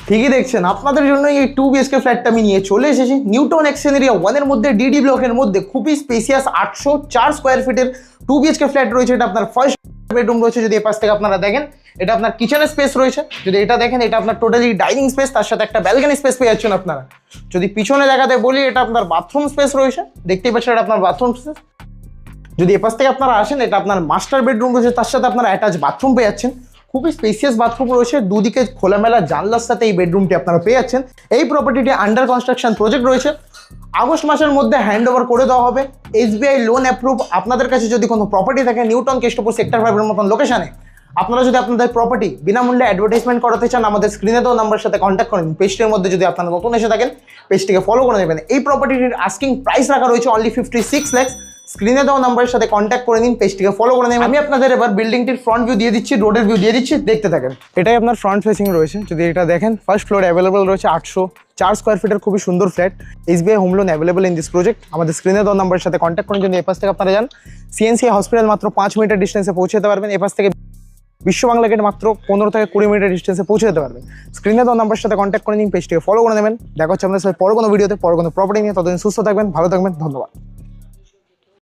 ঠিকই দেখছেন, আপনাদের জন্য এই 2 BHK ফ্ল্যাটটা আমি নিয়ে চলে এসেছি নিউটাউন এক্সচেঞ্জ এরিয়া 1 এর মধ্যে ডিডি ব্লকের মধ্যে। খুবই স্পেসিয়াস 804 স্কোয়ার ফিটের 2 BHK ফ্ল্যাট রয়েছে। এটা আপনার ফার্স্ট বেডরুম রয়েছে। যদি এই পাশ থেকে আপনারা দেখেন, এটা আপনার কিচেনের স্পেস রয়েছে। যদি এটা দেখেন, এটা আপনার টোটালি ডাইনিং স্পেস, তার সাথে একটা ব্যালকনি স্পেস পেয়ে যাচ্ছেন আপনারা। যদি পিছনে দেখাতে বলি, এটা আপনার বাথরুম স্পেস রয়েছে। দেখতেই পাচ্ছেন, এটা আপনার বাথরুম স্পেস। যদি এপাশ থেকে আপনারা আসেন, এটা আপনার মাস্টার বেডরুম রয়েছে, তার সাথে আপনারা অ্যাটাচ বাথরুম পেয়ে যাচ্ছেন। খুবই স্পেসিয়াস বাথরুম রয়েছে, দুদিকে খোলামেলা জানলার সাথে এই বেডরুমটি আপনারা পেয়ে যাচ্ছেন। এই প্রপার্টিটি আন্ডার কনস্ট্রাকশন প্রজেক্ট রয়েছে। আগস্ট মাসের মধ্যে হ্যান্ড ওভার করে দেওয়া হবে। SBI loan approve. আপনাদের কাছে যদি কোনো প্রপার্টি থাকে নিউটাউন কেষ্টপুর সেক্টর 5 এর মতন লোকেশনে, আপনারা যদি আপনাদের প্রপার্টি বিনামূল্যে অ্যাডভার্টাইজমেন্ট করাতে চান, আমাদের স্ক্রিনে দেওয়া নাম্বারের সাথে কন্ট্যাক্ট করেন। পেজটির মধ্যে যদি আপনারা নতুন এসে থাকেন, পেজটিকে ফলো করে নেবেন। এই প্রপার্টিটির আস্কিং প্রাইস রাখা রয়েছে অনলি 56 লাখ। স্ক্রিনে দেওয়া নাম্বারের সাথে কন্ট্যাক্ট করে নিন, পেজটিকে ফলো করে নেবেন। আমি আপনাদের এবার বিল্ডিংটির ফ্রন্ট ভিউ দিয়ে দিচ্ছি, রোডের ভিউ দিয়ে দিচ্ছি, দেখতে থাকেন। এটাই আপনার ফ্রন্ট ফেসিং রয়েছে। যদি এটা দেখেন, ফার্স্ট ফ্লোর অ্যাভেলেবল রয়েছে 804 স্কোয়ার ফিটের খুবই সুন্দর flat. SBI home loan available in this project. আমাদের স্ক্রিনে দেওয়া নাম্বারের সাথে কন্ট্যাক্ট করুন। যদি এপাশ থেকে আপনারা যান, CNC হসপিটাল মাত্র 5 মিনিটের ডিস্টেন্সে পৌঁছে যেতে পারবেন। এপাশ থেকে বিশ্ব বাংলা গেট মাত্র 15 থেকে 20 মিনিটের ডিস্টেন্সে পৌঁছে যেতে পারবেন। স্ক্রিনে দেওয়া নাম্বারের সাথে কন্ট্যাক্ট করে নিন, পেজটিকে ফলো করে নেবেন। দেখা হচ্ছে আপনাদের সাথে পরে কোনো ভিডিওতে, পরে কোনো প্রপার্টি নিয়ে। ততদিন সুস্থ থাকবেন, ভালো থাকবেন, ধন্যবাদ।